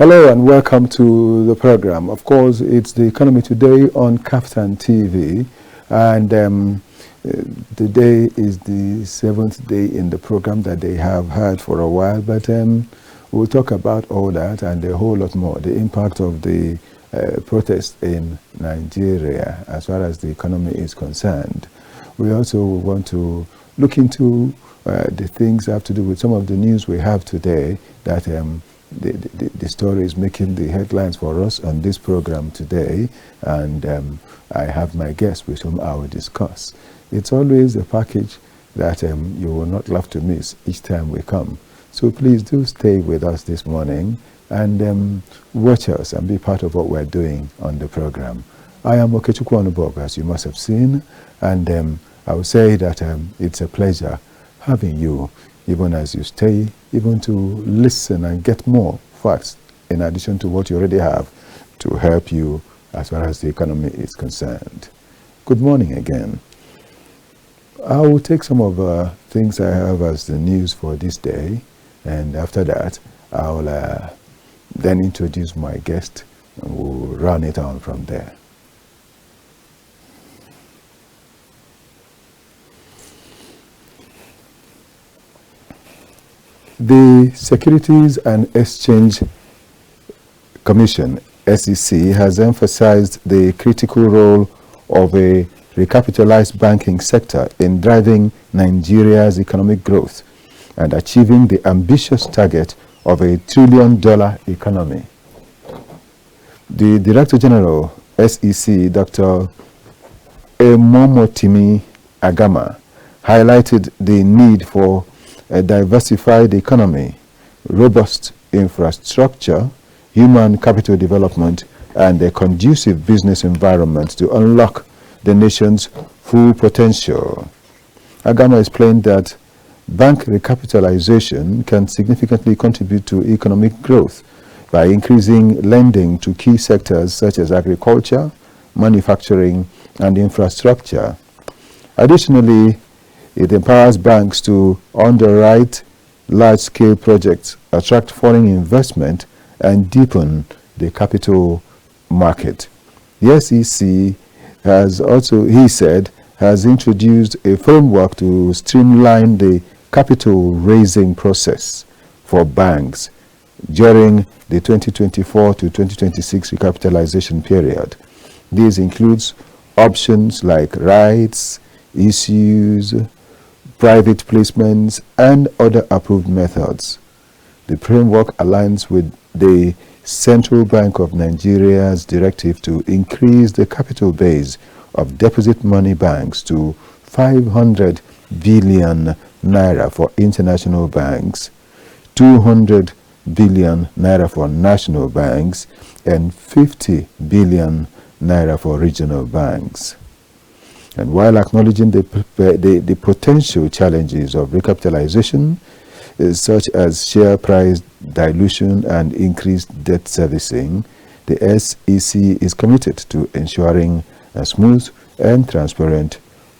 Hello and welcome to the program. Of course, it's the Economy Today on KAFTAN TV, and today is the 7th day in the program that they have had for a while, but we'll talk about all that and a whole lot more. The impact of the protest in Nigeria as far as the economy is concerned. We also want to look into the things that have to do with some of the news we have today that the story is making the headlines for us on this program today, and I have my guests with whom I will discuss. It's always a package that you will not love to miss each time we come. So please do stay with us this morning and watch us and be part of what we're doing on the program. I am Okechukwu Onubogu, as you must have seen, and I will say that it's a pleasure having you, even as you stay, even to listen and get more facts in addition to what you already have to help you as far as the economy is concerned. Good morning again. I will take some of the things I have as the news for this day, and after that I'll then introduce my guest and we'll run it on from there. The Securities and Exchange Commission, SEC, has emphasized the critical role of a recapitalized banking sector in driving Nigeria's economic growth and achieving the ambitious target of a $1 trillion economy. The Director General, SEC, Dr. Emomotimi Agama, highlighted the need for a diversified economy, robust infrastructure, human capital development, and a conducive business environment to unlock the nation's full potential. Agama explained that bank recapitalization can significantly contribute to economic growth by increasing lending to key sectors such as agriculture, manufacturing, and infrastructure. Additionally, it empowers banks to underwrite large-scale projects, attract foreign investment, and deepen the capital market. The SEC has also, he said, has introduced a framework to streamline the capital raising process for banks during the 2024 to 2026 recapitalization period. This includes options like rights, issues, private placements, and other approved methods. The framework aligns with the Central Bank of Nigeria's directive to increase the capital base of deposit money banks to 500 billion naira for international banks, 200 billion naira for national banks, and 50 billion naira for regional banks. And while acknowledging the potential challenges of recapitalization, such as share price dilution and increased debt servicing, the SEC is committed to ensuring a smooth and transparent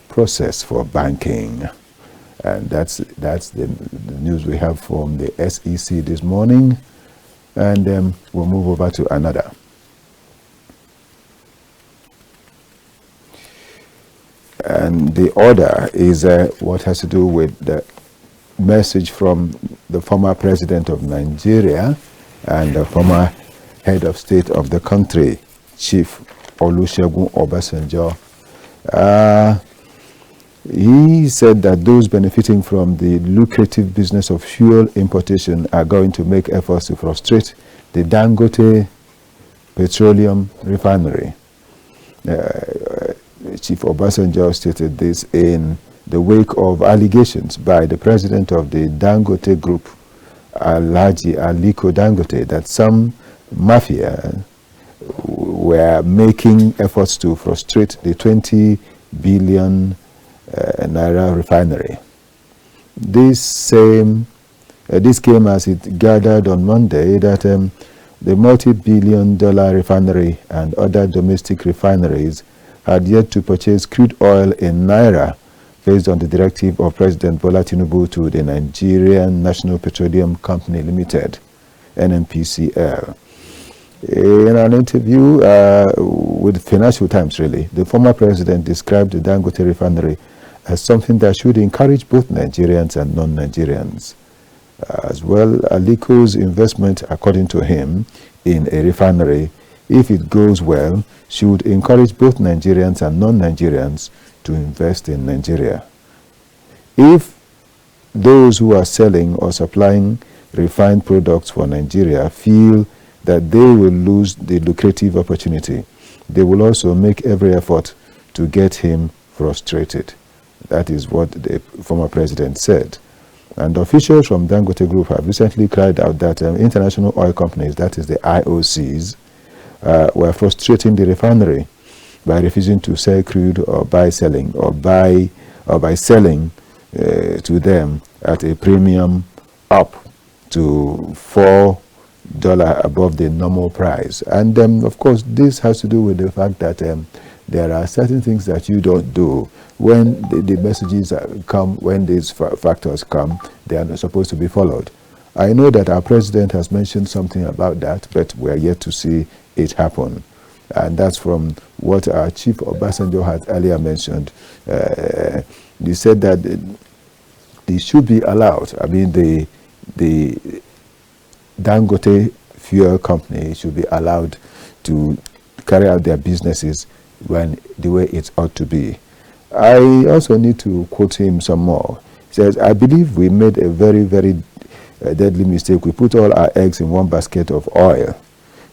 process for banking. And that's the news we have from the SEC this morning. And we'll move over to another. And the order is what has to do with the message from the former president of Nigeria and the former head of state of the country, Chief Olusegun Obasanjo. He said that those benefiting from the lucrative business of fuel importation are going to make efforts to frustrate the Dangote petroleum refinery. Chief Obasanjo stated this in the wake of allegations by the president of the Dangote Group, Alhaji Aliko Dangote, that some mafia were making efforts to frustrate the 20 billion naira refinery. This came as it gathered on Monday that the multi-billion-dollar refinery and other domestic refineries had yet to purchase crude oil in naira based on the directive of President Bola Tinubu to the Nigerian National Petroleum Company Limited, NNPCL. In an interview with Financial Times, really, the former president described the Dangote refinery as something that should encourage both Nigerians and non-Nigerians. As well, Aliko's investment, according to him, in a refinery, if it goes well, should encourage both Nigerians and non-Nigerians to invest in Nigeria. If those who are selling or supplying refined products for Nigeria feel that they will lose the lucrative opportunity, they will also make every effort to get him frustrated. That is what the former president said. And officials from Dangote Group have recently cried out that international oil companies, that is the IOCs, were frustrating the refinery by refusing to sell crude or by selling to them at a premium up to $4 above the normal price. And of course, this has to do with the fact that there are certain things that you don't do. When the messages come, when these factors come, they are not supposed to be followed. I know that our president has mentioned something about that, but we are yet to see it happen. And that's from what our Chief Obasanjo had earlier mentioned. He said that they should be allowed, I mean, the Dangote Fuel Company should be allowed to carry out their businesses the way it ought to be. I also need to quote him some more. He says, I believe we made a very, very deadly mistake. We put all our eggs in one basket of oil.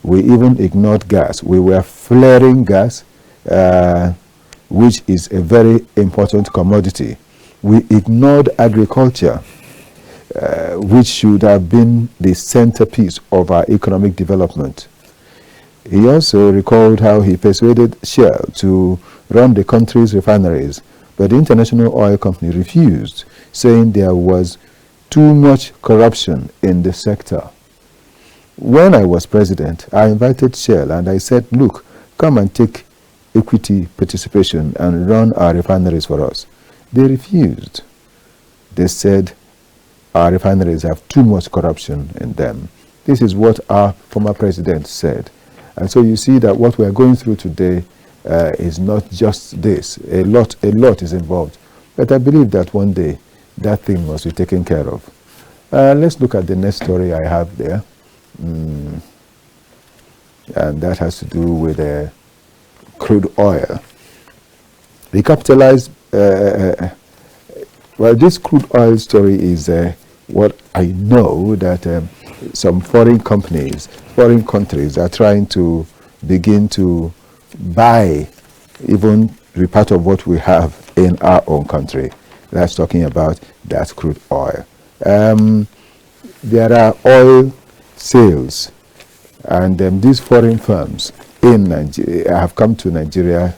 We even ignored gas. We were flaring gas, which is a very important commodity. We ignored agriculture, which should have been the centerpiece of our economic development. He also recalled how he persuaded Shell to run the country's refineries, but the International Oil Company refused, saying there was too much corruption in the sector. When I was president, I invited Shell and I said, look, come and take equity participation and run our refineries for us. They refused. They said our refineries have too much corruption in them. This is what our former president said. And so you see that what we are going through today is not just this. A lot is involved. But I believe that one day that thing must be taken care of. Let's look at the next story I have there. And that has to do with crude oil. They capitalized, well, this crude oil story is what I know that some foreign countries are trying to begin to buy even the part of what we have in our own country. That's talking about that crude oil. There are oil sales, and these foreign firms in Nigeria have come to Nigeria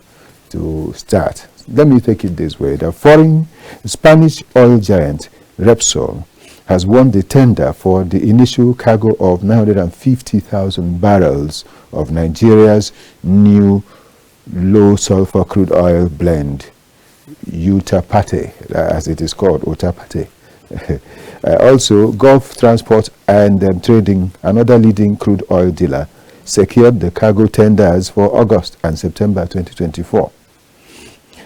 to start. Let me take it this way. The foreign Spanish oil giant Repsol has won the tender for the initial cargo of 950,000 barrels of Nigeria's new low-sulfur crude oil blend, Utapate, as it is called, Utapate. Also, Gulf Transport and Trading, another leading crude oil dealer, secured the cargo tenders for August and September 2024.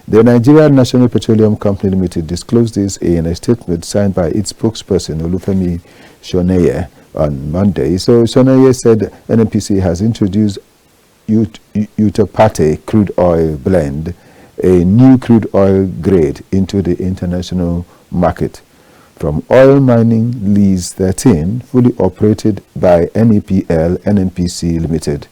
The Nigerian National Petroleum Company Limited disclosed this in a statement signed by its spokesperson, Olufemi Shoneye, on Monday. So Shoneye said NNPC has introduced Utapate crude oil blend, a new crude oil grade, into the international market. From Oil Mining Lease 13, fully operated by NEPL NNPC Limited,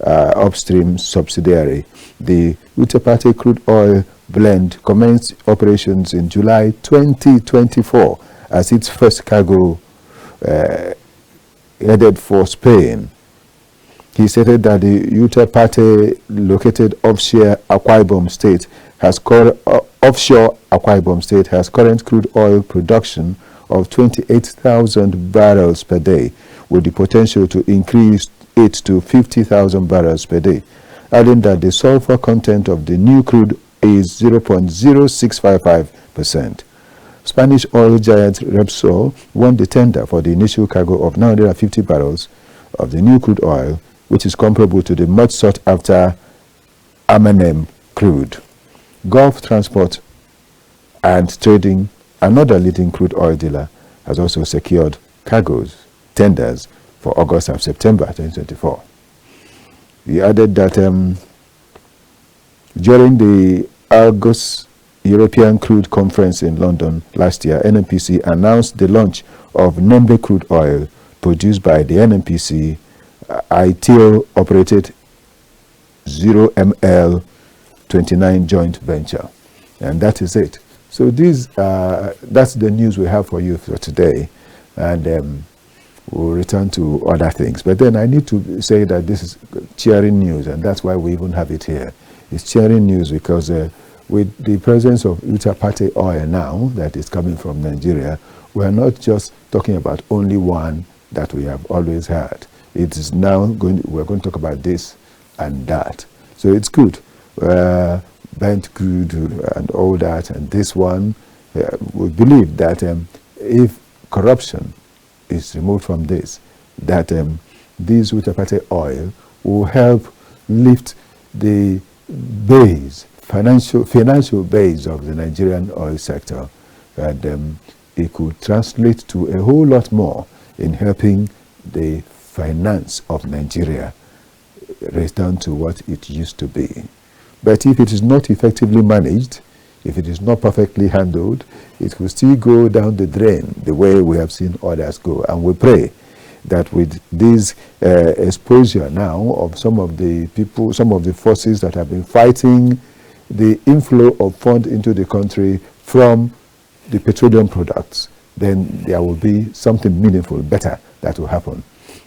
upstream subsidiary, the Utapate crude oil blend commenced operations in July 2024 as its first cargo headed for Spain. He stated that the Utapate, located offshore Akwa Ibom State, has current crude oil production of 28,000 barrels per day, with the potential to increase it to 50,000 barrels per day, adding that the sulfur content of the new crude is 0.0655%. Spanish oil giant Repsol won the tender for the initial cargo of 950 barrels of the new crude oil which is comparable to the much sought after Armanem crude. Gulf Transport and Trading, another leading crude oil dealer, has also secured cargoes, tenders for August and September 2024. He added that during the August European Crude Conference in London last year, NNPC announced the launch of Nembe crude oil produced by the NNPC ITO operated 0ML 29 joint venture. And that is it. So that's the news we have for you for today. And we'll return to other things. But then I need to say that this is cheering news, and that's why we even have it here. It's cheering news because with the presence of Utapate oil now that is coming from Nigeria, we're not just talking about only one that we have always had. It is now we're going to talk about this and that. So it's good. Bent crude and all that, and this one, we believe that if corruption is removed from this, that this Utapate oil will help lift the base, financial base of the Nigerian oil sector, and it could translate to a whole lot more in helping the finance of Nigeria return to what it used to be. But if it is not effectively managed, if it is not perfectly handled, it will still go down the drain the way we have seen others go. And we pray that with this exposure now of some of the people, some of the forces that have been fighting the inflow of funds into the country from the petroleum products, then there will be something meaningful, better that will happen.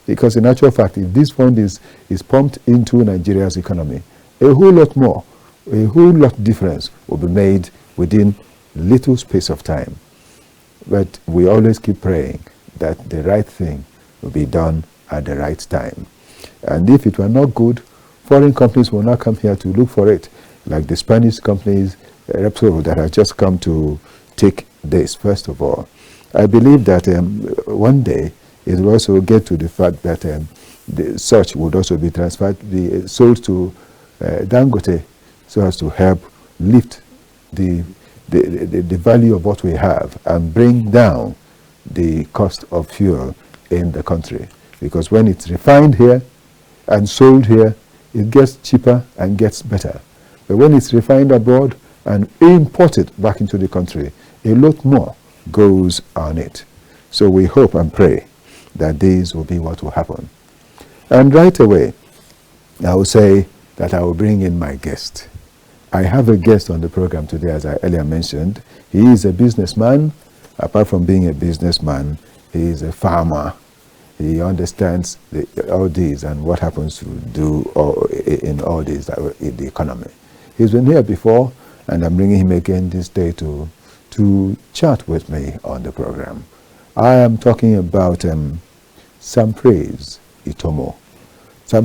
Because in actual fact, if this fund is pumped into Nigeria's economy, a whole lot difference will be made within little space of time. But we always keep praying that the right thing will be done at the right time. And if it were not good, foreign companies will not come here to look for it, like the Spanish companies, Repsol, that have just come to take this, first of all. I believe that one day it will also get to the fact that such would also be transferred, be sold to Dangote, so as to help lift the value of what we have and bring down the cost of fuel in the country. Because when it's refined here and sold here, it gets cheaper and gets better. But when it's refined abroad and imported back into the country, a lot more goes on it. So we hope and pray that this will be what will happen. And right away, I will say that I will bring in my guest. I have a guest on the program today, as I earlier mentioned. He is a businessman. Apart from being a businessman, he is a farmer. He understands all these and what happens to do in all these in the economy. He's been here before, and I'm bringing him again this day to chat with me on the program. I am talking about Praise Itomo.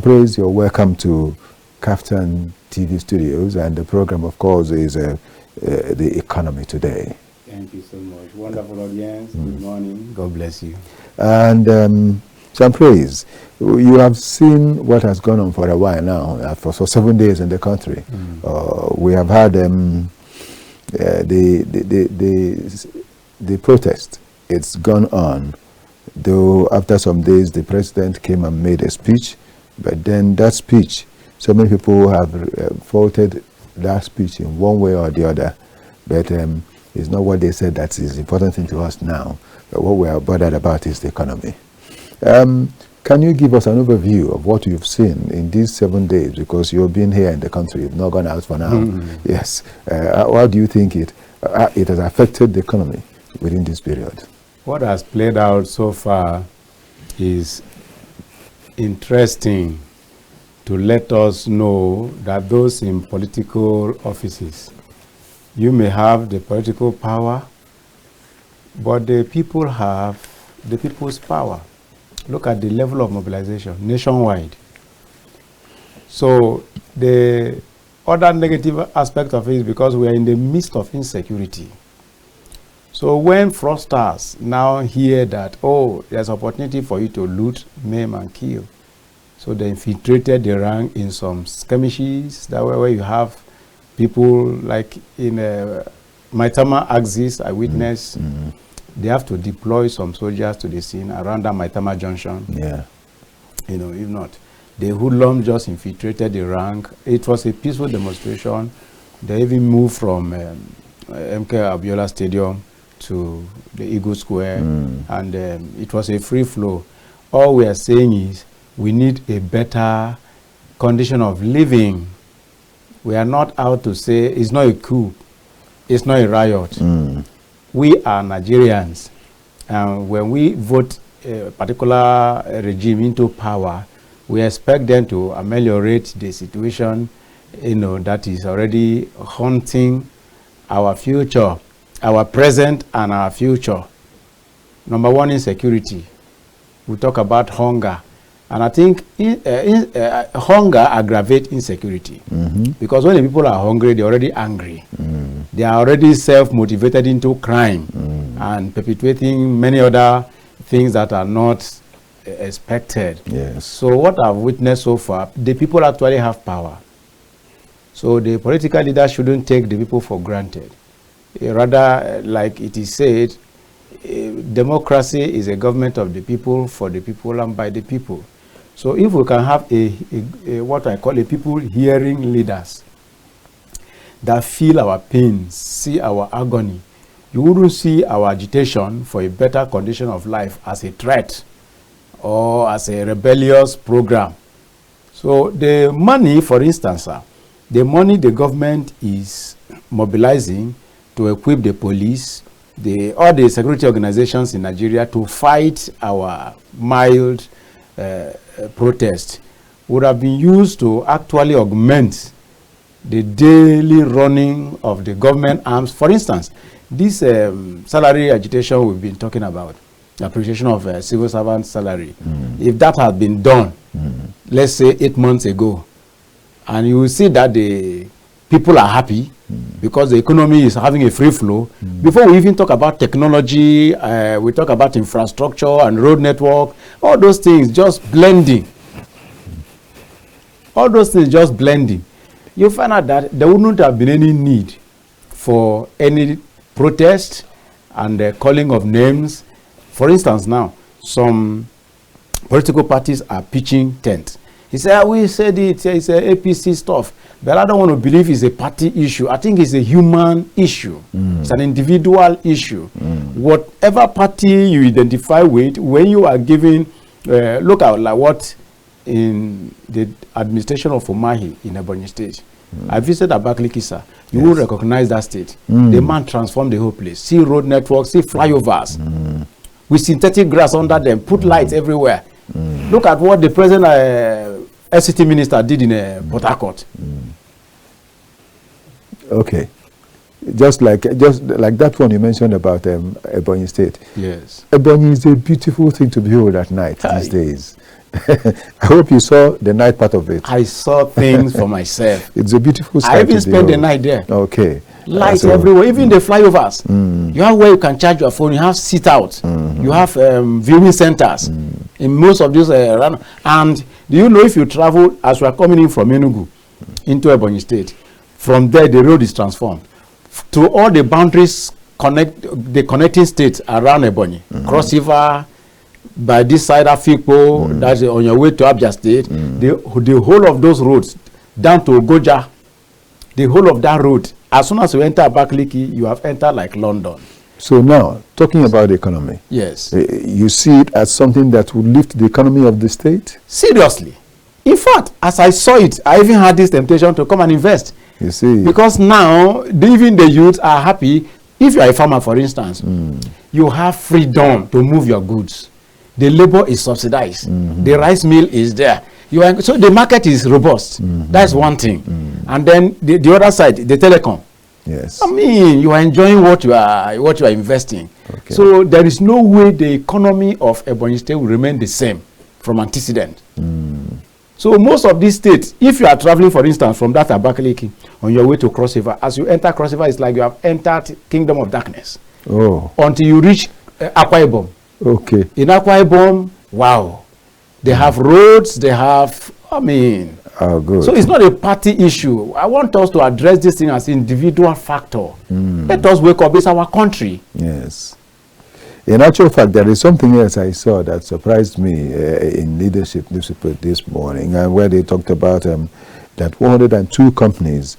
Praise, you're welcome to KAFTAN TV studios, and the program, of course, is the economy today. Thank you so much. Wonderful audience. Good morning. God bless you. And Praise, you have seen what has gone on for a while now, for 7 days in the country. We have had the protest. It's gone on, though after some days the president came and made a speech, but then that speech, so many people have faulted that speech in one way or the other, but it's not what they said that is important thing to us now. But what we are bothered about is the economy. Can you give us an overview of what you've seen in these 7 days? Because you've been here in the country, you've not gone out for now. Yes. How do you think it has affected the economy within this period? What has played out so far is interesting to let us know that those in political offices, you may have the political power, but the people have the people's power. Look at the level of mobilization nationwide. So the other negative aspect of it is because we are in the midst of insecurity. So when fraudsters now hear that, oh, there's opportunity for you to loot, maim, and kill, So they infiltrated the rank in some skirmishes. That way, where you have people like in Maitama axis, I witnessed. They have to deploy some soldiers to the scene around that Maitama junction. Yeah. You know, if not, the hoodlum just infiltrated the rank. It was a peaceful demonstration. They even moved from MK Abiola Stadium to the Eagle Square, and it was a free flow. All we are saying is we need a better condition of living. We are not out to say it's not a coup, it's not a riot. We are Nigerians, and when we vote a particular regime into power, we expect them to ameliorate the situation, you know, that is already haunting our future, our present and our future. Number one, insecurity. We talk about hunger, and I think hunger aggravates insecurity, because when the people are hungry, they're already angry. They are already self-motivated into crime and perpetuating many other things that are not expected. Yes. So what I've witnessed so far, the people actually have power. So the political leaders shouldn't take the people for granted. Rather, like it is said, democracy is a government of the people, for the people, and by the people. So if we can have a what I call a people hearing leaders that feel our pains, see our agony, you wouldn't see our agitation for a better condition of life as a threat or as a rebellious program. So the money, for instance, the money the government is mobilizing to equip the police, all the security organizations in Nigeria to fight our mild protest would have been used to actually augment the daily running of the government arms. For instance, this salary agitation we've been talking about, appreciation of civil servant salary, if that had been done, let's say 8 months ago, and you will see that the people are happy because the economy is having a free flow. Before we even talk about technology, we talk about infrastructure and road network, all those things just blending. All those things just blending. You find out that there wouldn't have been any need for any protest and calling of names. For instance, now, some political parties are pitching tent. He said, we said it's a APC stuff, but I don't want to believe it's a party issue. I think it's a human issue. It's an individual issue. Whatever party you identify with, when you are giving, look at like what in the administration of Umahi in Ebonyi State. I visited Abakaliki, sir. You will recognize that state. The man transformed the whole place. See road networks, see flyovers, with synthetic grass under them, put lights everywhere. Look at what the present SCT minister did in Port Harcourt. Okay. Just like that one you mentioned about Ebonyi State. Yes. Ebonyi is a beautiful thing to behold at night these days. I hope you saw the night part of it. I saw things for myself. It's a beautiful sight. I even spent the night there. Okay. Lights everywhere, even the flyovers. You have where you can charge your phone. You have sit out. You have viewing centers in most of these. And do you know, if you travel, as we are coming in from Enugu into Ebonyi State, from there the road is transformed to all the boundaries the connecting states around Ebonyi, Cross River, by this side of Fikpo, that's on your way to Abia State, the whole of those roads down to Ogoja, the whole of that road, as soon as you enter Abakaliki, you have entered like London. So now, talking about the economy. Yes. You see it as something that will lift the economy of the state? Seriously. In fact, as I saw it, I even had this temptation to come and invest. You see. Because now, even the youth are happy. If you are a farmer, for instance, you have freedom to move your goods. The labor is subsidized. The rice mill is there. So the market is robust. That's one thing. And then the other side, the telecom. Yes. I mean, you are enjoying what you are investing. Okay. So there is no way the economy of Ebonyi State will remain the same from antecedent. So most of these states, if you are traveling, for instance, from that Abakaliki on your way to Cross River, as you enter Cross River, it's like you have entered Kingdom of Darkness. Oh. Until you reach Akwa Ibom. Okay. In Akwa Ibom, wow. They have roads, they have, I mean. Oh, good. So it's not a party issue. I want us to address this thing as individual factor. Let us wake up. It's our country. Yes. In actual fact, there is something else I saw that surprised me in Leadership newspaper this morning, where they talked about that 102 companies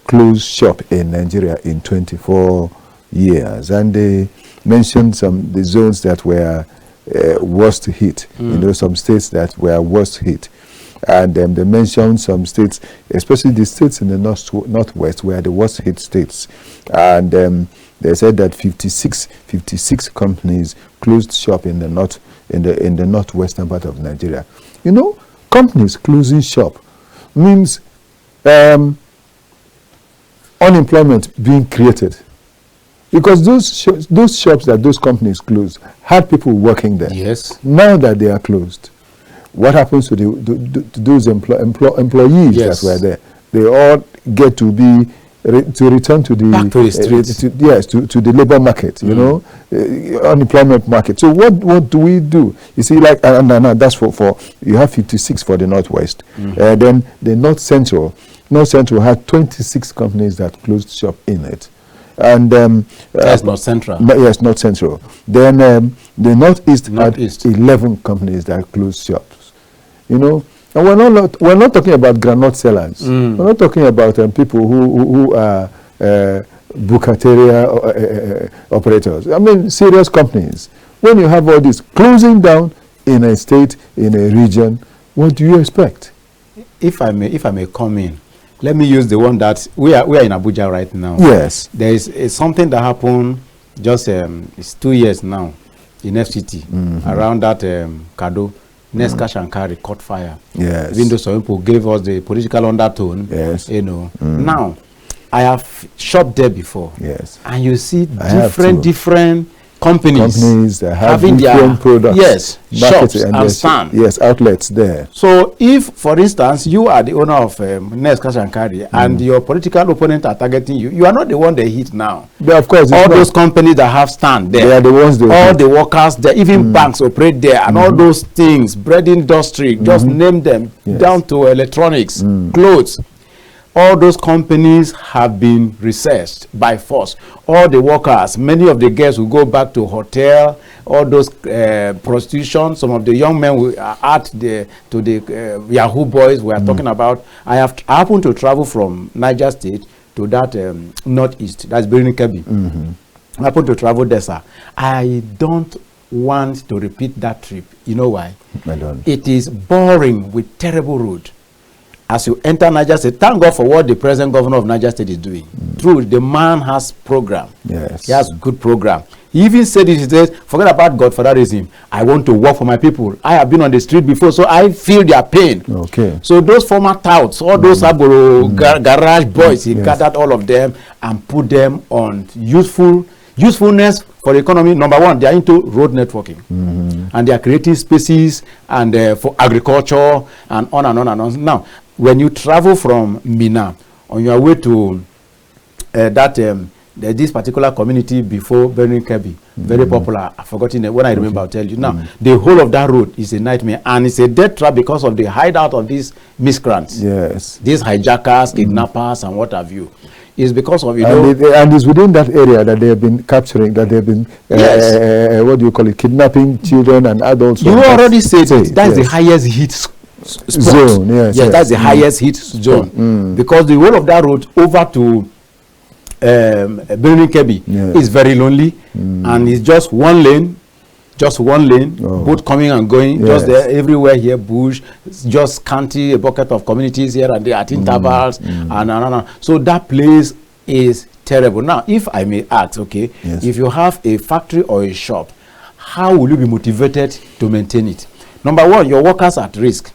closed shop in Nigeria in 24 years, and they mentioned the zones that were worst hit. You know, some states that were worst hit. And they mentioned some states, especially the states in the northwest, were the worst hit states. And they said that 56 companies closed shop in the northwestern part of Nigeria. You know, companies closing shop means unemployment being created, because those shops that those companies closed had people working there. Yes. Now that they are closed, what happens to those employees that were there? They all get to be return to the back to the streets. To the labor market. You know, unemployment market. So what do we do? You see, like and that's for you have 56 for the northwest. Then the north central had 26 companies that closed shop in it. And that's not central. Yes, not central. Then the northeast had 11 companies that closed shops. You know, and we're not talking about groundnut sellers. We're not talking about people who are bukateria operators. I mean, serious companies. When you have all this closing down in a state, in a region, what do you expect? If I may come in, let me use the one that we are in Abuja right now. Yes. There is something that happened just it's 2 years now in FCT around that Kado. Next cash and carry caught fire. Yes. Even though some people gave us the political undertone. Yes. You know. Now, I have shopped there before. Yes. And you see different companies that have having different their products, shops and stand. Yes, outlets there. So if, for instance, you are the owner of Next Cash and Carry and your political opponent are targeting you, you are not the one they hit now. But of course, all those companies that have stand there, they are the ones they all hit. the workers there, even banks operate there, and all those things, bread industry, just name them, down to electronics, clothes. All those companies have been recessed by force. All the workers, many of the girls will go back to hotel, all those prostitution. Some of the young men will add to the Yahoo boys we are talking about. I happened to travel from Niger State to that northeast, that's Birnin Kebbi. I happened to travel there, sir. I don't want to repeat that trip. You know why? I don't. It is boring with terrible road. As you enter Niger State, thank God for what the present governor of Niger State is doing. True, the man has program. Yes. He has good program. He even said it, he says, forget about Godfatherism. I want to work for my people. I have been on the street before, so I feel their pain. Okay. So those former touts, all those garage boys, he gathered all of them and put them on usefulness for the economy. Number one, they are into road networking. And they are creating spaces and for agriculture and on and on and on. Now, when you travel from Mina on your way to this particular community before Birnin Kebbi, very popular, I've forgotten it. When I remember, I'll tell you. Now, the whole of that road is a nightmare, and it's a death trap because of the hideout of these miscreants. Yes. These hijackers, kidnappers, and what have you. It's because of, and it's within that area that they have been capturing, that they have been, what do you call it, kidnapping children and adults. You already said it. That's the highest hit zone. Yes, that's the highest hit zone. Because the whole of that road over to Birnin Kebbi is very lonely, and it's just one lane, both coming and going, just there, everywhere here, bush, just scanty, a bucket of communities here and there at intervals, and. So that place is terrible. Now, if I may ask, okay, if you have a factory or a shop, how will you be motivated to maintain it? Number one, your workers are at risk.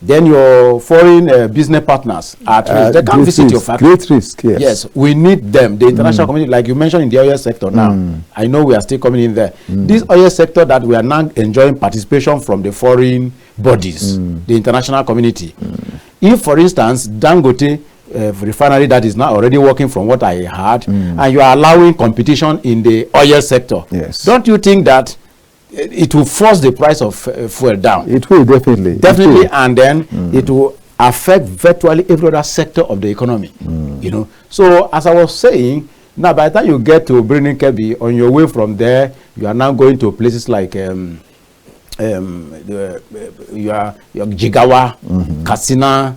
Then your foreign business partners are at risk. They can't visit your factory. Great risk, yes. Yes, we need them. The international community, like you mentioned in the oil sector now, I know we are still coming in there. This oil sector that we are now enjoying participation from the foreign bodies, the international community. If, for instance, Dangote refinery that is now already working from what I heard, and you are allowing competition in the oil sector, don't you think that it will force the price of fuel down. It will definitely. Definitely, and then it will affect virtually every other sector of the economy. You know. So as I was saying, now by the time you get to Birnin Kebbi, on your way from there, you are now going to places like your Jigawa, Katsina,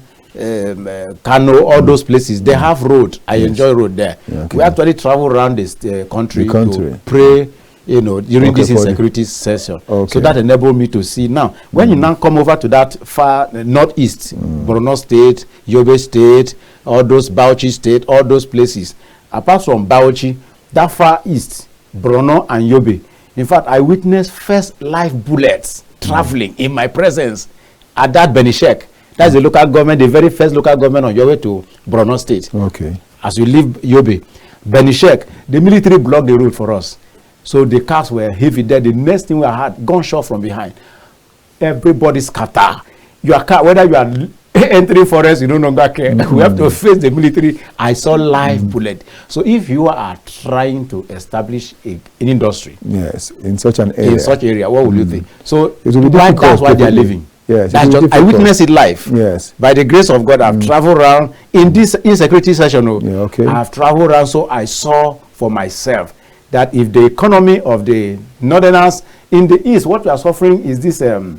Kano, all those places. They have road. I enjoy road there. Yeah, okay. We actually travel around this country to pray, you know, during this insecurity session. Okay. So that enabled me to see. Now, when you now come over to that far northeast, Borno State, Yobe State, all those Bauchi State, all those places, apart from Bauchi, that far east, Borno and Yobe. In fact, I witnessed first live bullets traveling in my presence at that Benishek. That's the local government, the very first local government on your way to Borno State. Okay. As you leave Yobe, Benishek, the military blocked the road for us. So the cars were heavy there. The next thing we had, gunshot from behind. Everybody scatter. Your car, whether you are entering forest, you no longer care. We have to face the military. I saw live bullet. So if you are trying to establish an industry, yes, in such an area, what will you think? So that's why they are living. Yes, that's just, I witnessed it live. Yes. By the grace of God, I've traveled around in this insecurity session. Yeah, okay. I've traveled around, so I saw for myself that if the economy of the northerners in the east, what we are suffering is this the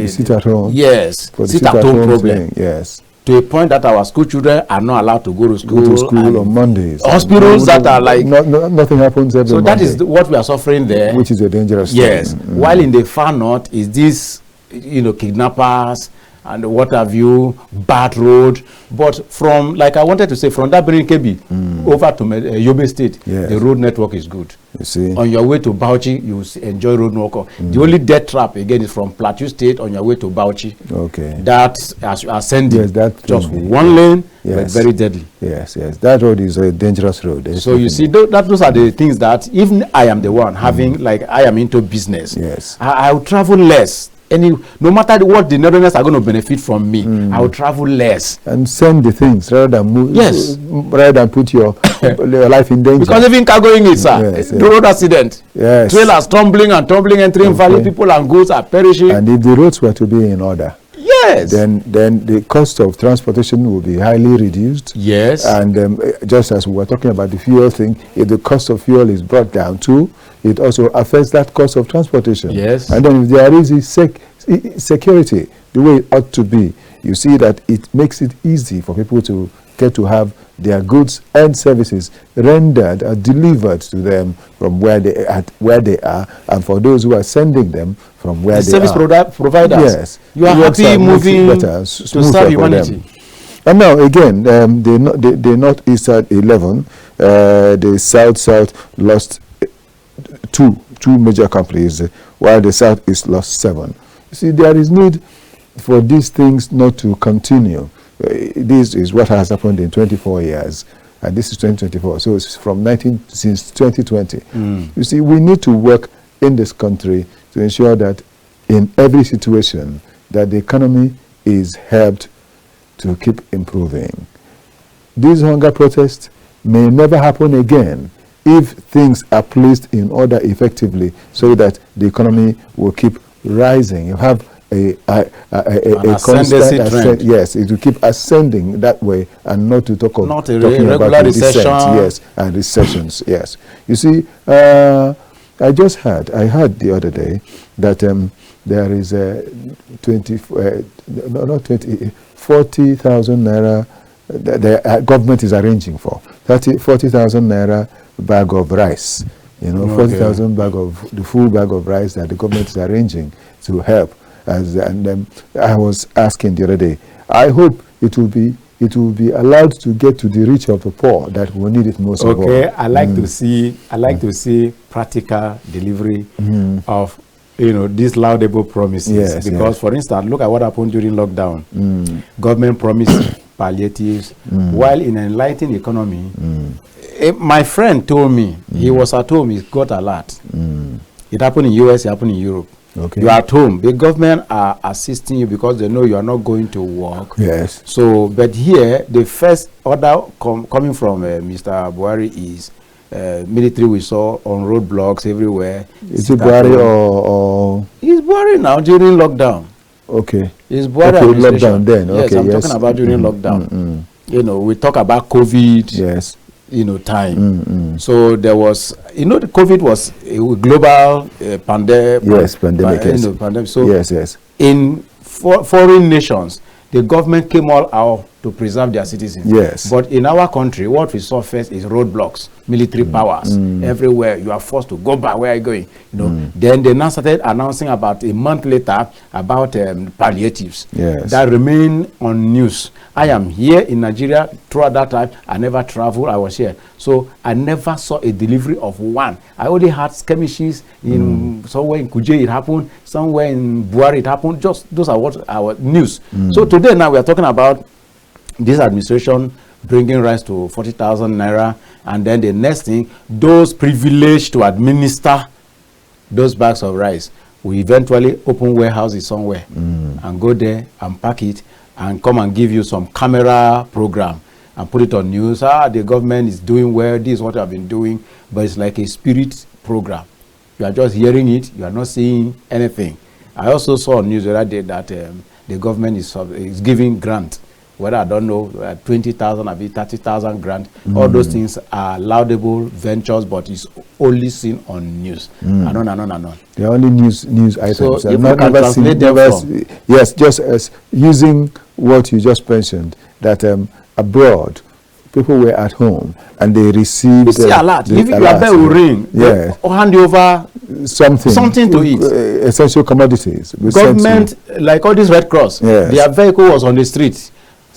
sit at home. Yes, sit at home problem. Thing, yes. To a point that our school children are not allowed to go to school, on Mondays. Hospitals that are like nothing happens every Monday. So that is what we are suffering there, which is a dangerous thing. Yes. While in the far north is this, you know, kidnappers and what have you, bad road. But from, like I wanted to say, from that Birnin Kebbi over to Yobe State, the road network is good. You see, on your way to Bauchi, you enjoy road network. The only death trap again is from Plateau State on your way to Bauchi. Okay. That as you are sending, yes, that just one lane, but very deadly. Yes, yes, that road is a dangerous road. So you see, those are the things that even I am the one having, like I am into business. Yes, I will travel less. No matter what the Northerners are going to benefit from me, I will travel less and send the things rather than move. Yes, rather than put your life in danger. Because even cargoing is the road accident. Yes, trailers tumbling, entering valley, people and goods are perishing. And if the roads were to be in order, yes, then the cost of transportation will be highly reduced. Yes, and just as we were talking about the fuel thing, if the cost of fuel is brought down too, it also affects that cost of transportation. Yes. And then if there is security the way it ought to be, you see that it makes it easy for people to get to have their goods and services rendered or delivered to them from where they are, and for those who are sending them from where they are. Service providers. Yes. You are happy moving to serve humanity. And now again, the Northeast had 11, the South lost two major companies, while the Southeast lost 7. You see, there is need for these things not to continue. This is what has happened in 24 years, and this is 2024. So it's since 2020. You see, we need to work in this country to ensure that in every situation that the economy is helped to keep improving. These hunger protests may never happen again if things are placed in order effectively, so that the economy will keep rising. You have a constant trend. Yes, it will keep ascending that way, and not to talk of talking about recession. Yes, and recessions. Yes, you see, I heard the other day that there is 40,000 naira. The government is arranging for 40,000 naira bag of rice. 40,000 bag of the full bag of rice that the government is arranging to help. And I was asking the other day, I hope it will be allowed to get to the rich of the poor that will need it most of all. Okay, I like to see practical delivery of these laudable promises. Yes, because for instance, look at what happened during lockdown. Government promised palliatives, while in an enlightened economy. My friend told me he was at home, he got alert. It happened in US, it happened in Europe. Okay. You are at home. The government are assisting you because they know you are not going to work. Yes. So, but here, the first order coming from Mr. Buhari is military we saw on roadblocks everywhere. Is it Buhari or? It's Buhari now during lockdown. Okay. It's Buhari lockdown then. Yes, okay, I'm talking about during lockdown. You know, we talk about COVID. Yes. You know, time. So there was, you know, the COVID was a global pandemic. Yes, pandemic. Yes. Pandemic. So yes. In foreign nations, the government came all out to preserve their citizens. Yes. But in our country, what we saw first is roadblocks, military powers everywhere. You are forced to go back. Where are you going? You know. Then they now started announcing about a month later about palliatives. Yes. That remain on news. I am here in Nigeria. Throughout that time, I never traveled. I was here, so I never saw a delivery of one. I only had skirmishes in somewhere in Kuje. It happened somewhere in Buhari. It happened. Just those are what our news. So today now we are talking about this administration bringing rice to 40,000 naira, and then the next thing, those privileged to administer those bags of rice will eventually open warehouses somewhere and go there and pack it and come and give you some camera program and put it on news. The government is doing well. This is what I've been doing, but it's like a spirit program. You are just hearing it. You are not seeing anything. I also saw on news the other day that the government is giving grant. Whether I don't know, 20,000 or 30,000 grant. All those things are laudable ventures, but it's only seen on news. And on. They're only news items. So if you can translate them yes, just as using what you just mentioned, that abroad, people were at home and they received. You see a lot. If your bell will ring, yeah, or hand you over something to eat. Essential commodities. Government, like all this Red Cross, their vehicle was on the street.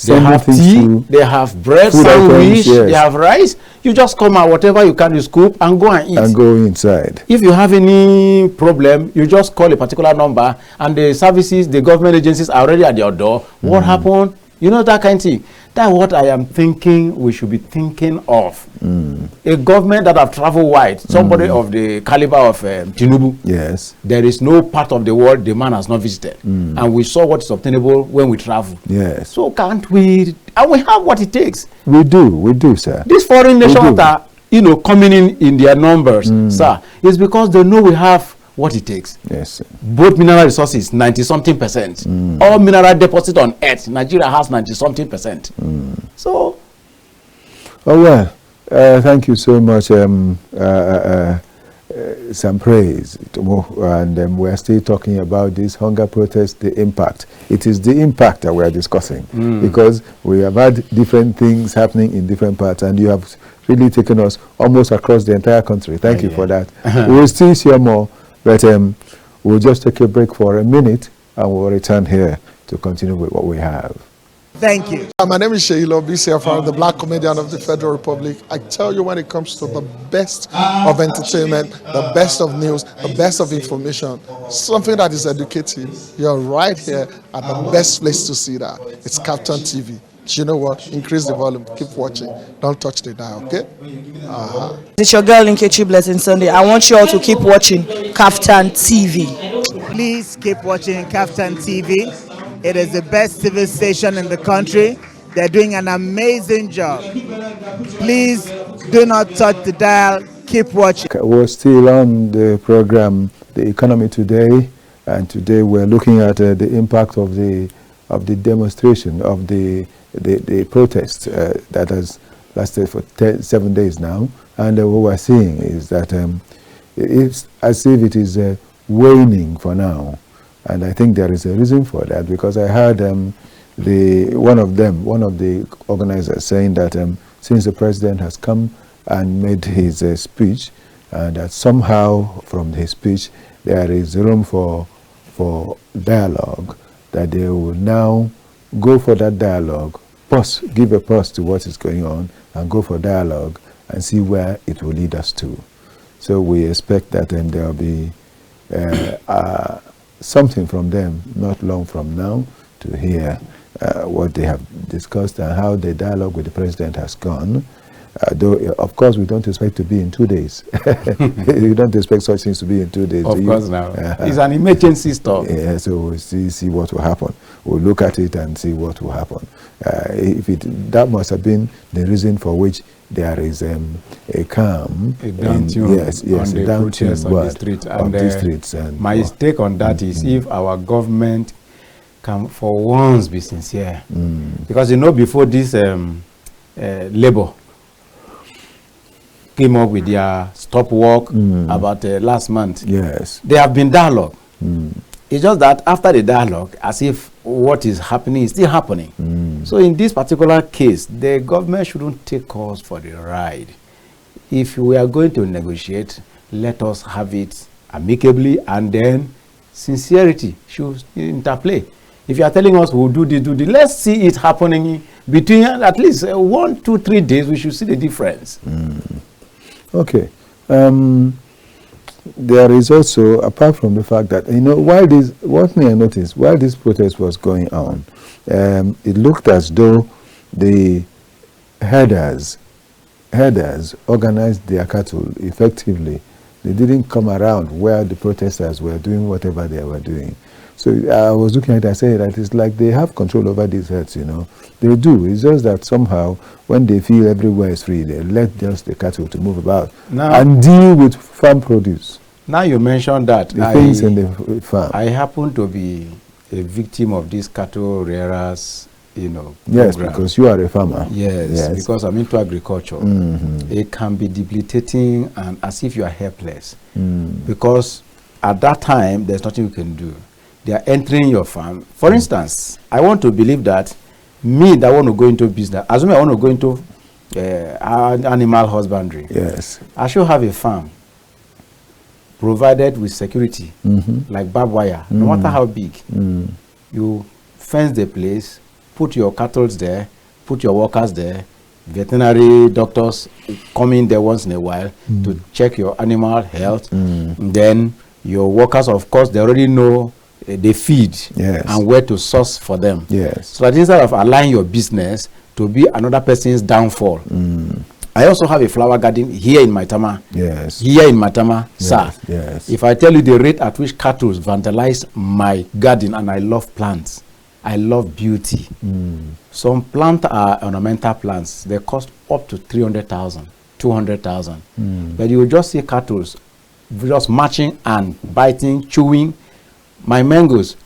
They have tea, they have bread, sandwich, they have rice. You just come out, whatever you can, you scoop and go and eat. And go inside. If you have any problem, you just call a particular number and the services, the government agencies are already at your door. What happened? You know, that kind of thing. That's what I am thinking we should be thinking of. A government that have traveled wide, somebody of the caliber of Tinubu. Yes. There is no part of the world the man has not visited. And we saw what is obtainable when we travel. Yes. So can't we, and we have what it takes. We do, sir. These foreign nations are, you know, coming in their numbers, sir, is because they know we have what it takes. Yes, sir. Both mineral resources, 90-something%. All mineral deposit on earth, Nigeria has 90-something%. So, oh well, thank you so much. Some praise, Itomo, and we're still talking about this hunger protest, the impact. It is the impact that we're discussing because we have had different things happening in different parts, and you have really taken us almost across the entire country. Thank you for that. We will still share more. But we'll just take a break for a minute and we'll return here to continue with what we have. Thank you. My name is Sheilo BCFR, the Black Comedian of the Federal Republic. I tell you, when it comes to the best of entertainment, the best of news, the best of information, something that is educative, you're right here at the best place to see that. It's KAFTAN TV. You know what? Increase the volume. Keep watching. Don't touch the dial, okay? It's your girl Okechukwu Blessing Sunday. I want you all to keep watching KAFTAN TV. Please keep watching KAFTAN TV. It is the best TV station in the country. They're doing an amazing job. Please do not touch the dial. Keep watching. We're still on the program, The Economy Today, and today we're looking at the impact of the demonstration, of the protest that has lasted for 7 days now, and what we're seeing is that it's as if it is waning for now, and I think there is a reason for that, because I heard one of the organizers saying that since the president has come and made his speech, that somehow from his speech there is room for dialogue, that they will now go for that dialogue, give a pause to what is going on, and go for dialogue and see where it will lead us to. So we expect that there will be something from them not long from now to hear what they have discussed and how the dialogue with the president has gone. Though, of course, we don't expect to be in 2 days. We don't expect such things to be in 2 days. Of course, now. It's an emergency stuff. Yeah, so we'll see what will happen. we'll look at it and see what will happen. That must have been the reason for which there is a calm, on the protests on the street. And my take on that is if our government can for once be sincere, because before this Labour came up with their stop work about last month, there have been dialogue. It's just that after the dialogue, as if what is happening is still happening. So in this particular case, the government shouldn't take us for the ride. If we are going to negotiate, let us have it amicably, and then sincerity should interplay. If you are telling us we'll do this, let's see it happening between at least 1, 2, 3 days. We should see the difference. Okay. There is also, apart from the fact that, one thing I noticed, while this protest was going on, it looked as though the herders organized their cattle effectively. They didn't come around where the protesters were doing whatever they were doing. So I was looking at it, I said that it's like they have control over these herds, They do. It's just that somehow, when they feel everywhere is free, they let just the cattle to move about and deal with farm produce. Now you mentioned that. The things in the farm. I happen to be a victim of these cattle rearers, Yes, program. because you are a farmer. Yes, because I'm into agriculture. It can be debilitating and as if you are helpless. Because at that time, there's nothing you can do. They are entering your farm. For instance, I want to believe that me that want to go into business, assuming I want to go into animal husbandry, I should have a farm provided with security, like barbed wire, no matter how big. You fence the place, put your cattle there, put your workers there, veterinary doctors come in there once in a while to check your animal health. Then your workers, of course, they already know they feed and where to source for them. So that instead of allowing your business to be another person's downfall, I also have a flower garden here in Maitama. Here in Maitama, sir. If I tell you the rate at which cattle vandalize my garden, and I love plants, I love beauty. Some plants are ornamental plants. They cost up to 300,000, 200,000. But you will just see cattle just marching and biting, chewing. My mangoes,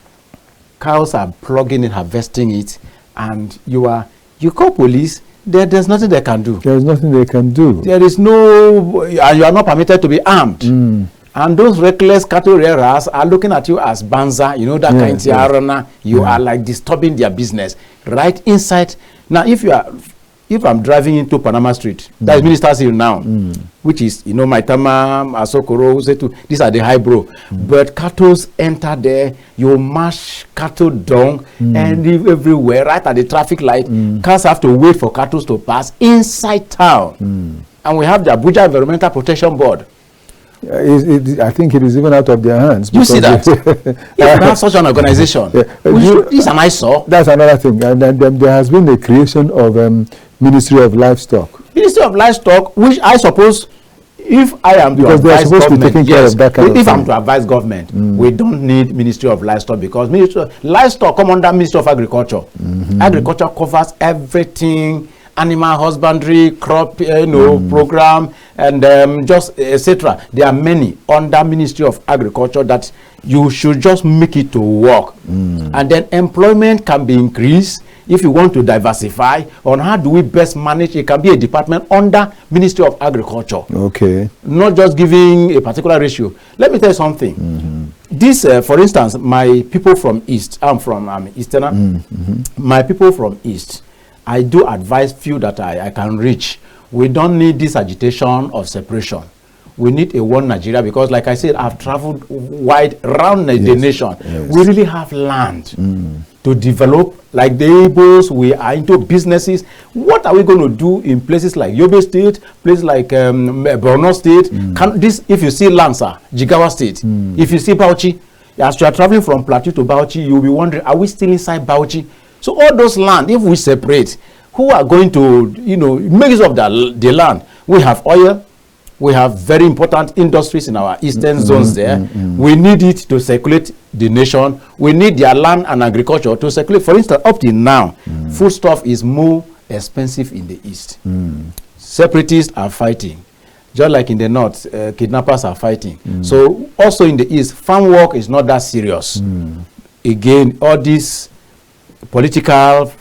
cows are plugging it, harvesting it, and you call police, there's nothing they can do. There's nothing they can do. There is no, and you are not permitted to be armed. And those reckless cattle rearers are looking at you as banza, that kind of arena. You are like disturbing their business right inside. Now, if I'm driving into Panama Street, that is Minister's Hill now, which is, Maitama, Asokoro, Zetu, these are the highbrow. But cattle enter there, you mash cattle down and live everywhere, right at the traffic light. Cars have to wait for cattle to pass inside town. And we have the Abuja Environmental Protection Board. I think it is even out of their hands. You see that? If we have such an organization, this an eyesore. That's another thing. And there has been the creation of Ministry of Livestock. Ministry of Livestock, which I suppose, if I am to advise government, if I'm to advise government, we don't need Ministry of Livestock, because Ministry of Livestock come under Ministry of Agriculture. Agriculture covers everything. Animal husbandry, crop, program, and just etc. There are many under Ministry of Agriculture that you should just make it to work, and then employment can be increased. If you want to diversify on how do we best manage, it can be a department under Ministry of Agriculture. Not just giving a particular ratio. Let me tell you something. This, for instance, my people from East. I'm from Easterner. My people from East. I do advise few that I can reach. We don't need this agitation of separation. We need a one Nigeria, because like I said, I've traveled wide around the nation. We really have land to develop. Like the Igbos, we are into businesses. What are we going to do in places like Yobe State, places like Borno State? If you see Lansa, Jigawa State, if you see Bauchi, as you are traveling from Plateau to Bauchi, you'll be wondering, are we still inside Bauchi? So all those land, if we separate, who are going to, make use of the land? We have oil, We have very important industries in our eastern zones there. We need it to circulate the nation. We need their land and agriculture to circulate. For instance, up till now, foodstuff is more expensive in the east. Separatists are fighting. Just like in the north, kidnappers are fighting. So also in the east, farm work is not that serious. Again, all this political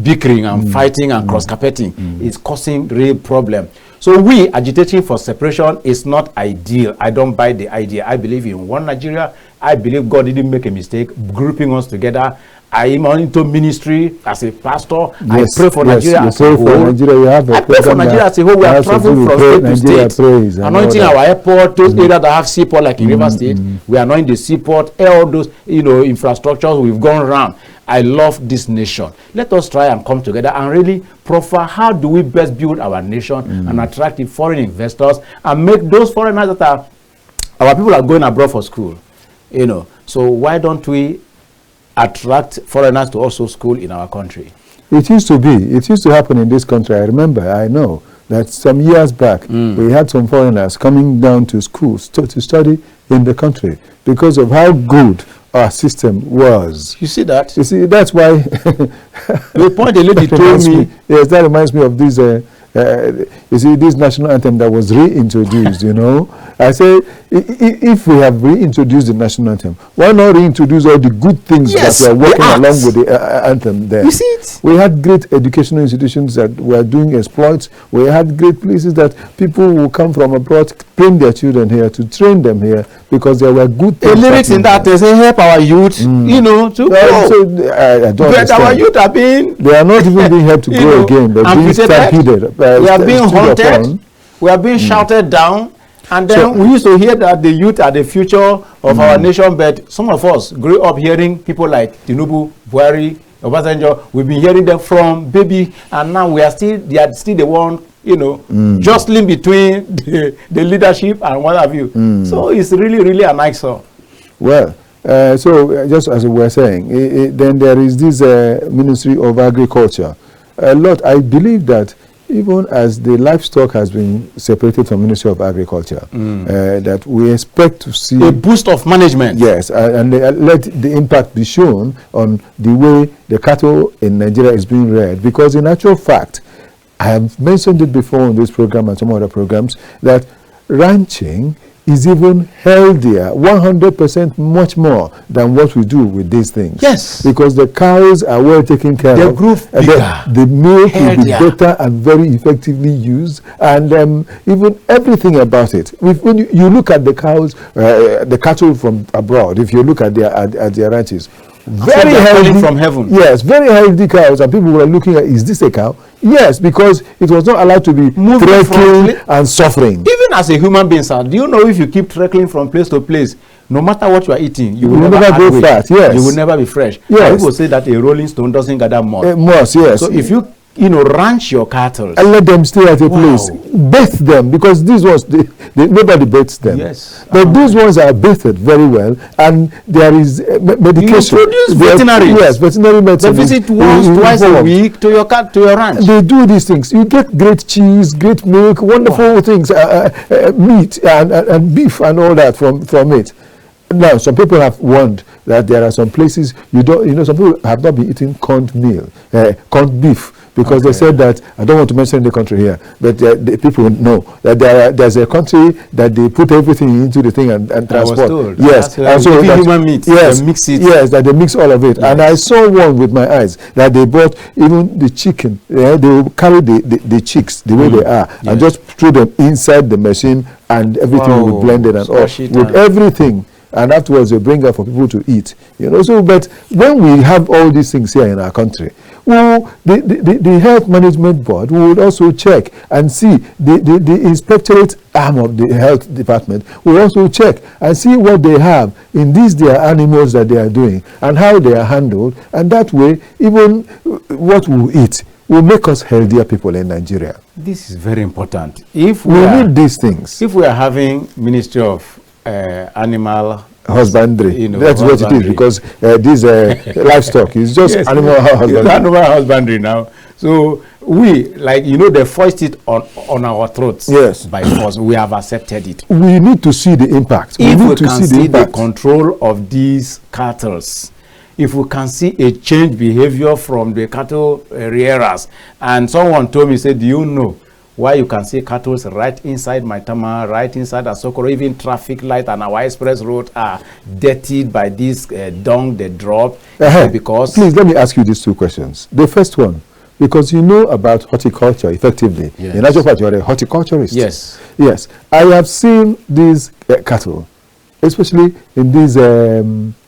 bickering and fighting and cross-carpeting is causing real problem. So we agitating for separation is not ideal. I don't buy the idea. I believe in one Nigeria. I believe God didn't make a mistake grouping us together. I am into ministry as a pastor. Yes, I pray for Nigeria as a whole. I pray for Nigeria as a whole. We are traveling from state to state, anointing our airport, those areas that have seaport, like in River State. We are anointing the seaport, all those infrastructures we've gone around. I love this nation. Let us try and come together and really proffer how do we best build our nation and attract the foreign investors and make those foreigners that are our people are going abroad for school. So why don't we attract foreigners to also school in our country? It used to happen in this country. I know that some years back we had some foreigners coming down to schools to study in the country because of how good our system was. You see that? You see, that's why the point the lady told me. Yes, that reminds me of this. You see, this national anthem that was reintroduced. I say, if we have reintroduced the national anthem, why not reintroduce all the good things that were working along with the anthem there? You see it? We had great educational institutions that were doing exploits. We had great places that people who come from abroad bring their children here to train them here because there were good things. The lyrics in that they say help our youth, to grow. So, I don't but our youth are being they are not even being helped to grow again. They're being stampeded. We are being haunted. We are being shouted down. And then we used to hear that the youth are the future of our nation, but some of us grew up hearing people like Tinubu, Buhari, Obasanjo. We've been hearing them from baby, and now they are still the one, jostling between the leadership and what have you. So it's really, really a nice song. Well, so just as we were saying, then there is this Ministry of Agriculture. I believe that even as the livestock has been separated from Ministry of Agriculture, that we expect to see a boost of management. Yes, and let the impact be shown on the way the cattle in Nigeria is being reared. Because in actual fact, I have mentioned it before on this program and some other programs, that ranching is even healthier, 100% much more than what we do with these things. Yes. Because the cows are well taken care of. The milk will be better and very effectively used. And even everything about it. When you look at the cows, the cattle from abroad, if you look at their ranches, very healthy from heaven. Yes, very healthy cows, and people were looking at, is this a cow? Yes, because it was not allowed to be trekking and suffering. Even as a human being, sir, do you know if you keep trekking from place to place, no matter what you are eating, you will never go fat. Yes, you will never be fresh. Yes, people say that a rolling stone doesn't gather moss. Moss, yes. So if you ranch your cattle and let them stay at a place, bathe them, because these ones nobody bathes them. Yes, but these ones are bathed very well, and there is medication. You produce veterinary. Yes, veterinary medicine. They visit once, twice a week to your ranch. They do these things. You get great cheese, great milk, wonderful things, meat and beef and all that from it. Now, some people have warned that there are some places some people have not been eating corned beef. Because they said that, I don't want to mention the country here, but the people know that there's a country that they put everything into the thing and transport. I was told. Yes, and so human meat. Yes, they mix it. Yes, that they mix all of it. Yes. And I saw one with my eyes that they bought even the chicken. They will carry the chicks the way they are and just throw them inside the machine, and everything will be blended and all with everything. And afterwards they bring out for people to eat. So but when we have all these things here in our country, the health management board would also check and see the inspectorate arm of the health department will also check and see what they have in these their animals that they are doing and how they are handled, and that way even what we eat will make us healthier people in Nigeria. This is very important. If we need these things. If we are having Ministry of Animal husbandry, that's what it is, because this livestock is just animal husbandry. Animal husbandry now. So we, like, you know, they forced it on our throats. Yes. By force. We have accepted it. We need to see the impact. If need we to can see the impact. control of these cattle, if we can see a change behavior from the cattle rearers, and someone told me, said, do you know why you can see cattle right inside Maitama, right inside Asokoro, even traffic light and our express road are dirtied by this dung they drop? Because please let me ask you these two questions. The first one, because you know about horticulture effectively. Yes. In actual fact, you are a horticulturist. Yes. Yes. I have seen these cattle, especially in this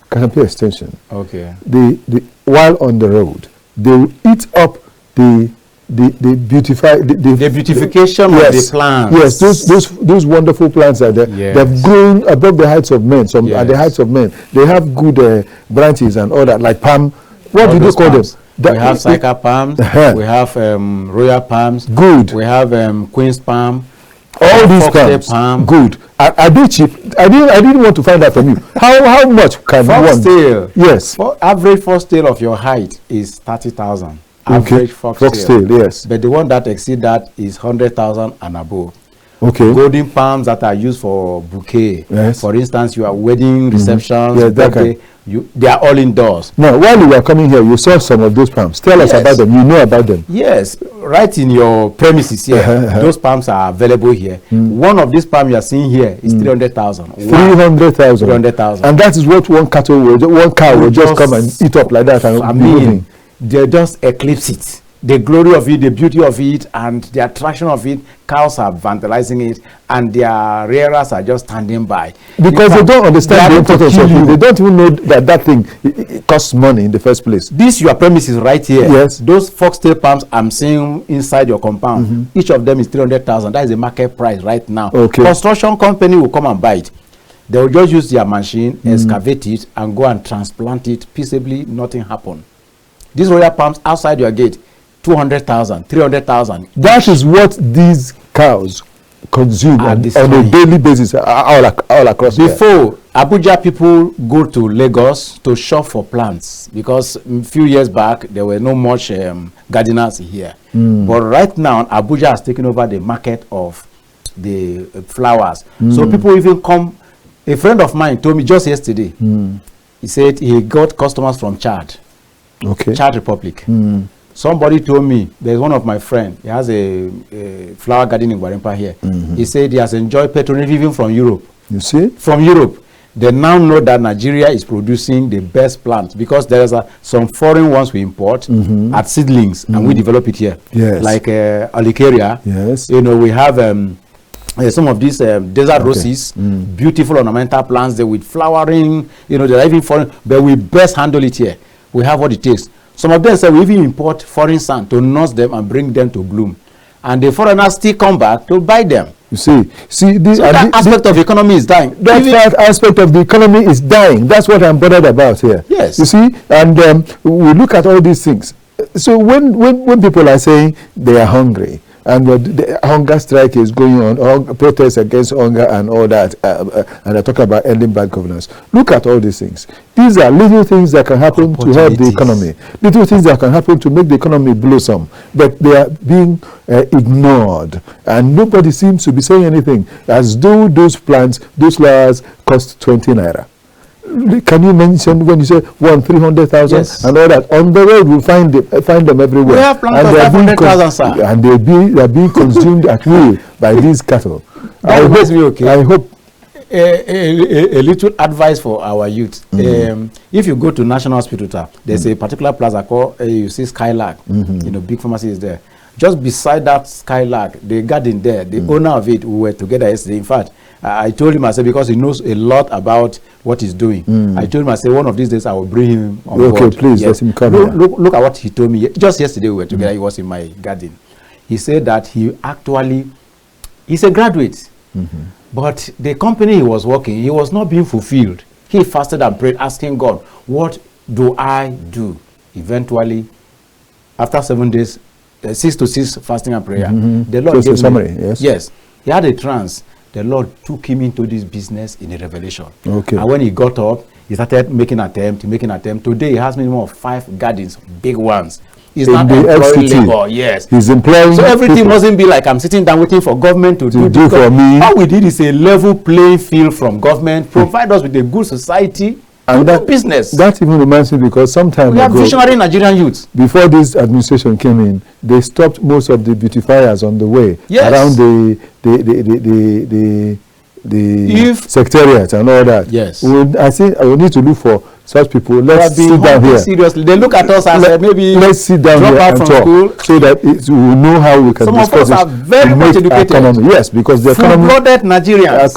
Caterpillar extension. Okay. While on the road, they will eat up the beautification of the plants. Yes, those wonderful plants are there. Yes. They've grown above the heights of men. Some Yes. at the heights of men. They have good branches and all that, like palm. What do they call them? We have cyca palms. We have royal palms. Good. We have queen's palm. All these palms. Good. Are they cheap? I didn't want to find out from you. How much can one? Foxtail. Yes. Average foxtail of your height is 30,000. Average foxtail, yes. But the one that exceeds that is 100,000 and above. Okay. Golden palms that are used for bouquet. Yes. For instance, your wedding receptions, Yes, that birthday, they are all indoors. Now, while you were coming here, you saw some of those palms. Tell us about them. You know about them. Yes, right in your premises here. Those palms are available here. One of these palms you are seeing here is 300,000. 300,000. 300,000. And that is what one cow will just come and eat up like that. And they just eclipse it. The glory of it, the beauty of it, and the attraction of it. Cows are vandalizing it, and their rearers are just standing by. Because they don't understand the importance of it. They don't even know that thing it costs money in the first place. This your premises right here. Yes. Those foxtail palms I'm seeing inside your compound. Each of them is 300,000. That is the market price right now. Okay. Construction company will come and buy it. They will just use their machine, excavate it, and go and transplant it peaceably. Nothing happen. These royal palms outside your gate, 200,000, 300,000. That is what these cows consume on a daily basis all across. Before, Abuja people go to Lagos to shop for plants because a few years back there were no much gardeners here. But right now, Abuja has taken over the market of the flowers. So people even come. A friend of mine told me just yesterday. He said he got customers from Chad. Okay. Chad Republic. Somebody told me, there's one of my friends, he has a flower garden in Gwarimpa here. He said he has enjoyed patronage even from Europe. You see? From Europe. They now know that Nigeria is producing the best plants because there is some foreign ones we import at seedlings and we develop it here. Yes. Like Alicaria. Yes. You know, we have some of these desert roses, beautiful ornamental plants, they with flowering, you know, they're even foreign, but we best handle it here. We have what it takes. Some of them say we even import foreign sand to nurse them and bring them to bloom. And the foreigners still come back to buy them. You see, this that aspect of the economy is dying. That aspect of the economy is dying. That's what I'm bothered about here. Yes. You see, and we look at all these things. So when people are saying they are hungry, and the hunger strike is going on, or protests against hunger and all that, and they're talking about ending bad governance. Look at all these things. These are little things that can happen to help the economy. Little things that can happen to make the economy blossom. But they are being ignored. And nobody seems to be saying anything. As though those plants, those flowers cost 20 naira. Can you mention when you say 300,000 yes. and all that? On the road, we find them everywhere. We have plants of 500,000, sir. And they are being consumed at will by these cattle. I hope. A little advice for our youth. If you go to National Hospital, there's a particular plaza called, you see Skylark. You know, big pharmacy is there. Just beside that Skylark, the garden there, the owner of it, we were together yesterday. In fact, I told him, I said, because he knows a lot about what he's doing. I told him, I said, one of these days I will bring him on board. Okay, please, let him come here. Look at what he told me. Just yesterday we were together, he was in my garden. He said that he's a graduate. But the company he was working, he was not being fulfilled. He fasted and prayed, asking God, what do I do? Eventually, after 7 days, 6 to 6 fasting and prayer, the Lord gave him, yes, he had a trance. The Lord took him into this business in a revelation. Okay. And when he got up, he started making attempt. Today he has minimum of 5 gardens, big ones. He's not employing labor. Yes. He's employing. So everything people. mustn't be like I'm sitting down waiting for government to do for me. All we did is a level playing field from government, provide us with a good society, and that business. That even reminds me, because some time we ago, have visionary Nigerian youths. Before this administration came in, they stopped most of the beautifiers on the way around the secretariat and all that. Yes. I think I will need to look for such people. Let's sit down here. Seriously, they look at us and maybe let's sit down here and talk, so that we will know how we can discuss this. Some of us are very much educated. Economy. Yes, because the economy, full-blooded Nigerians.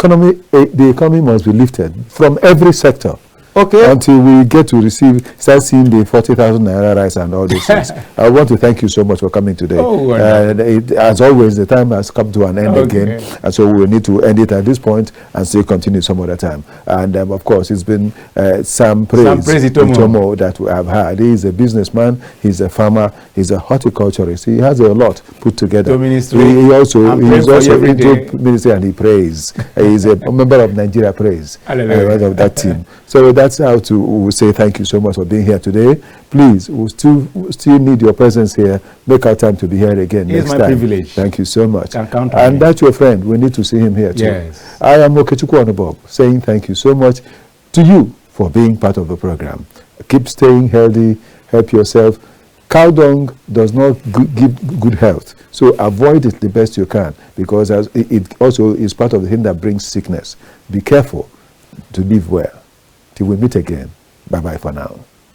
The economy must be lifted from every sector. Okay. Until we get to start seeing the 40,000 naira rise and all these things. I want to thank you so much for coming today. Oh, as always, the time has come to an end again, and so we will need to end it at this point and still continue some other time. And of course, it's been Sam Praise Itomo that we have had. He is a businessman, he's a farmer, he's a horticulturist. He has a lot put together. He also into ministry, and he prays. He's a member of Nigeria Praise, of that team. So that's how we'll say thank you so much for being here today. Please, we'll still need your presence here. Make our time to be here again next time. It's my privilege. Thank you so much. And that's your friend. We need to see him here too. Yes. I am Okechukwu Onubogu, saying thank you so much to you for being part of the program. Keep staying healthy. Help yourself. Cow dung does not give good health. So avoid it the best you can, because it also is part of the thing that brings sickness. Be careful to live well. Till we meet again. Bye-bye for now.